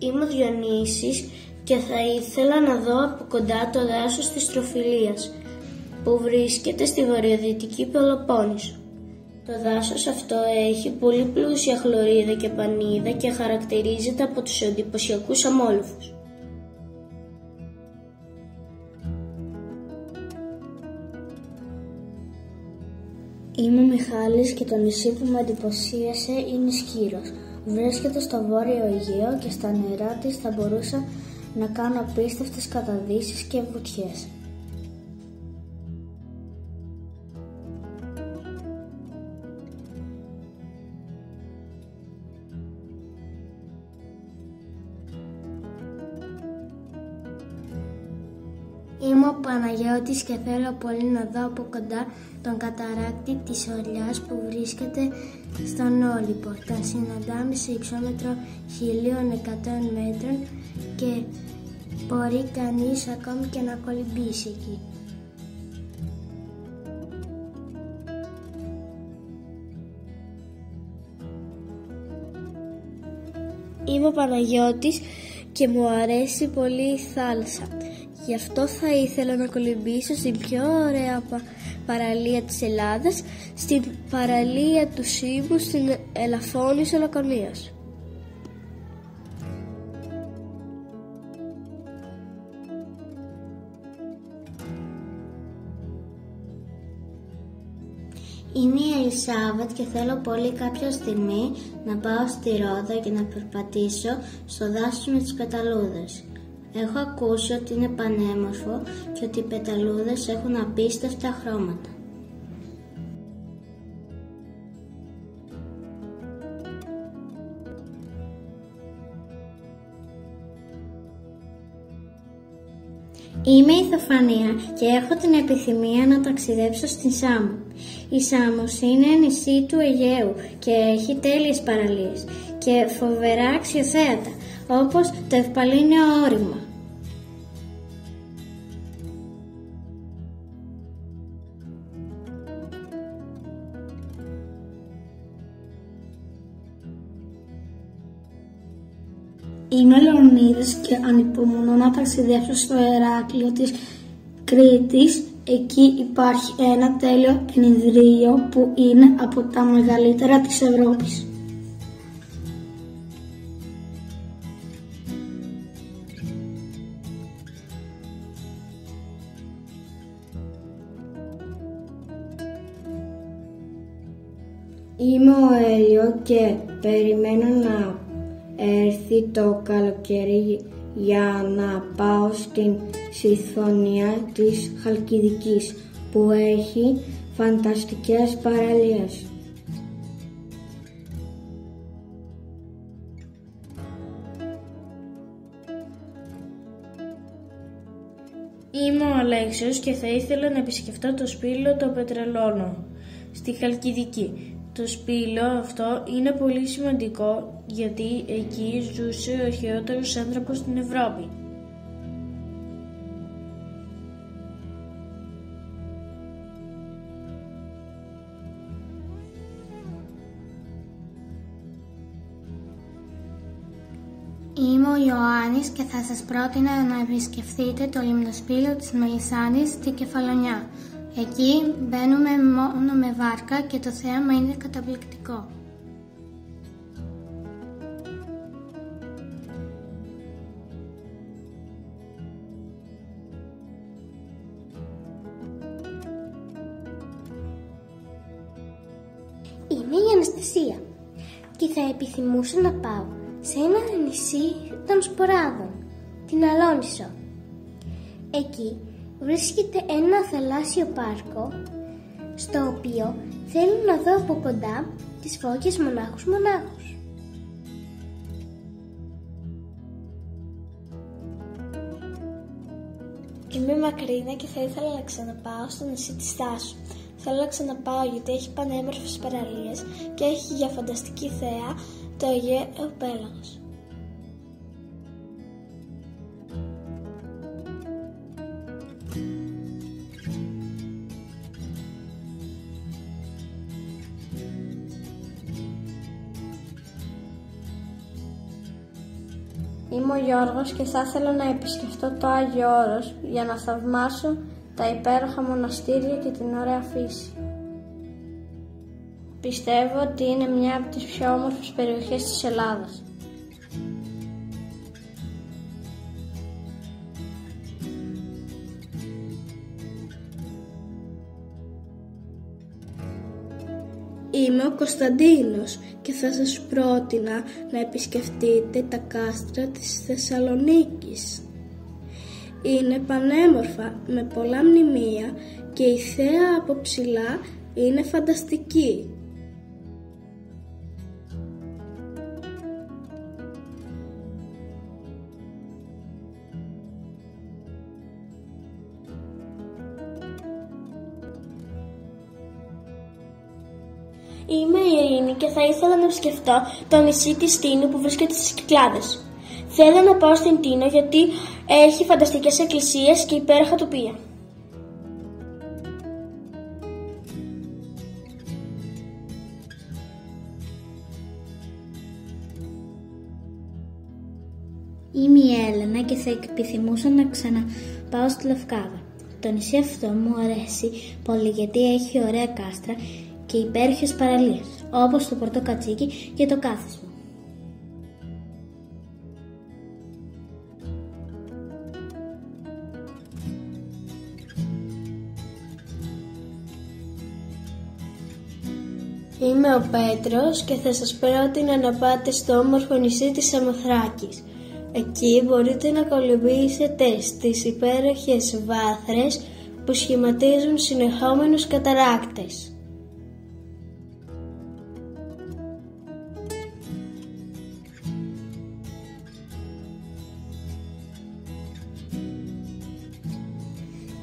Είμαι ο Διονύσης και θα ήθελα να δω από κοντά το δάσος της Τροφιλίας, που βρίσκεται στη βορειοδυτική Πελοπόννησο. Το δάσος αυτό έχει πολύ πλούσια χλωρίδα και πανίδα και χαρακτηρίζεται από τους εντυπωσιακούς αμόλοφους. Είμαι ο Μιχάλης και το νησί που με εντυπωσίασε είναι Σκύρος. Βρίσκεται στο Βόρειο Αιγαίο και στα νερά της θα μπορούσα να κάνω απίστευτες καταδύσεις και βουτιές. Είμαι ο Παναγιώτης και θέλω πολύ να δω από κοντά τον καταράκτη της Ολιάς που βρίσκεται στον Όλυμπο. Τα συναντάμε σε υψόμετρο 1100 μέτρων και μπορεί κανείς ακόμη και να κολυμπήσει εκεί. Είμαι ο Παναγιώτης και μου αρέσει πολύ η θάλασσα. Γι' αυτό θα ήθελα να κολυμπήσω στην πιο ωραία παραλία της Ελλάδας, στην παραλία του Σύμπου, στην Ελαφώνησο Λακωνίας. Είμαι η Ελισάβετ και θέλω πολύ κάποια στιγμή να πάω στη Ρόδο και να περπατήσω στο δάσος με τις πεταλούδες. Έχω ακούσει ότι είναι πανέμορφο και ότι οι πεταλούδες έχουν απίστευτα χρώματα. Είμαι η Θοφανία και έχω την επιθυμία να ταξιδέψω στην Σάμο. Η Σάμος είναι νησί του Αιγαίου και έχει τέλειες παραλίες και φοβερά αξιοθέατα, όπως το Ευπαλίνιο Όρημα. Είμαι ο Λεωνίδης και ανυπομονώ να ταξιδέψω στο Ηράκλειο της Κρήτης. Εκεί υπάρχει ένα τέλειο ενιδρίο που είναι από τα μεγαλύτερα της Ευρώπης. Είμαι ο Έλιο και περιμένω να έρθει το καλοκαίρι για να πάω στην Συμφωνία της Χαλκιδικής που έχει φανταστικές παραλίες. Είμαι ο Αλέξιος και θα ήθελα να επισκεφτώ το σπήλαιο των Πετρελώνων στη Χαλκιδική. Το σπήλαιο αυτό είναι πολύ σημαντικό γιατί εκεί ζούσε ο αρχαιότερος άνθρωπος στην Ευρώπη. Είμαι ο Ιωάννης και θα σας πρότεινα να επισκεφθείτε το λιμνοspήλαιο της Μελισσάνης στη Κεφαλονιά. Εκεί μπαίνουμε μόνο με βάρκα και το θέαμα είναι καταπληκτικό. Είμαι η Αναστασία και θα επιθυμούσα να πάω σε ένα νησί των Σποράδων, την Αλόνησο. Εκεί βρίσκεται ένα θαλάσσιο πάρκο, στο οποίο θέλω να δω από κοντά τις φώκες μονάχους. Είμαι η Μακρίνα και θα ήθελα να ξαναπάω στο νησί της Στάσου. Θέλω να ξαναπάω γιατί έχει πανέμορφες παραλίες και έχει για φανταστική θέα το Αιγαίο πέλαγος. Είμαι Είμαι ο Γιώργος και θα ήθελα να επισκεφτώ το Άγιο Όρος για να θαυμάσω τα υπέροχα μοναστήρια και την ωραία φύση. Πιστεύω ότι είναι μια από τις πιο όμορφες περιοχές της Ελλάδας. Είμαι ο Κωνσταντίνος και θα σας πρότεινα να επισκεφτείτε τα κάστρα της Θεσσαλονίκης. Είναι πανέμορφα με πολλά μνημεία και η θέα από ψηλά είναι φανταστική. Είμαι η Ειρήνη και θα ήθελα να επισκεφτώ το νησί της Τίνου που βρίσκεται στις Κυκλάδες. Θέλω να πάω στην Τίνο γιατί έχει φανταστικές εκκλησίες και υπέροχα τοπία. Είμαι η Έλενα και θα επιθυμούσα να ξαναπάω στη Λευκάδα. Το νησί αυτό μου αρέσει πολύ γιατί έχει ωραία κάστρα και υπέροχες παραλίες, όπως το Πορτοκατσίκι και το Κάθισμα. Είμαι ο Πέτρος και θα σας πρότεινα να πάτε στο όμορφο νησί της Σαμοθράκης. Εκεί μπορείτε να κολυμπήσετε στις υπέροχες βάθρες που σχηματίζουν συνεχόμενους καταράκτες.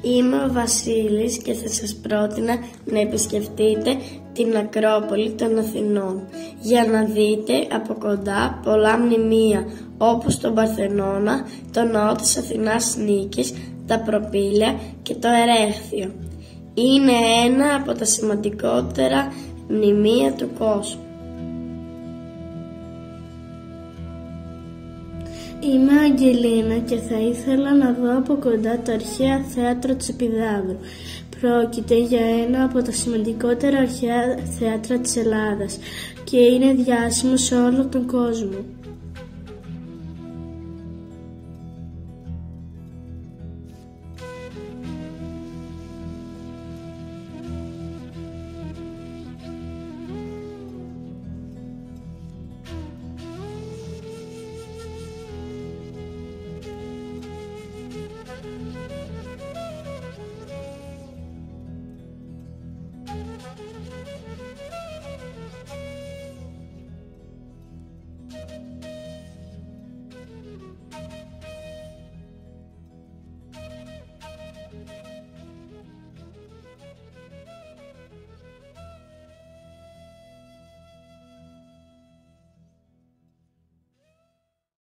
Είμαι ο Βασίλης και θα σας πρότεινα να επισκεφτείτε την Ακρόπολη των Αθηνών για να δείτε από κοντά πολλά μνημεία όπως τον Παρθενώνα, το Ναό της Αθηνάς Νίκης, τα Προπήλαια και το Ερέχθιο. Είναι ένα από τα σημαντικότερα μνημεία του κόσμου. Είμαι Αγγελίνα και θα ήθελα να δω από κοντά το αρχαίο θέατρο της Επιδαύρου. Πρόκειται για ένα από τα σημαντικότερα αρχαία θέατρα της Ελλάδας και είναι διάσημο σε όλο τον κόσμο.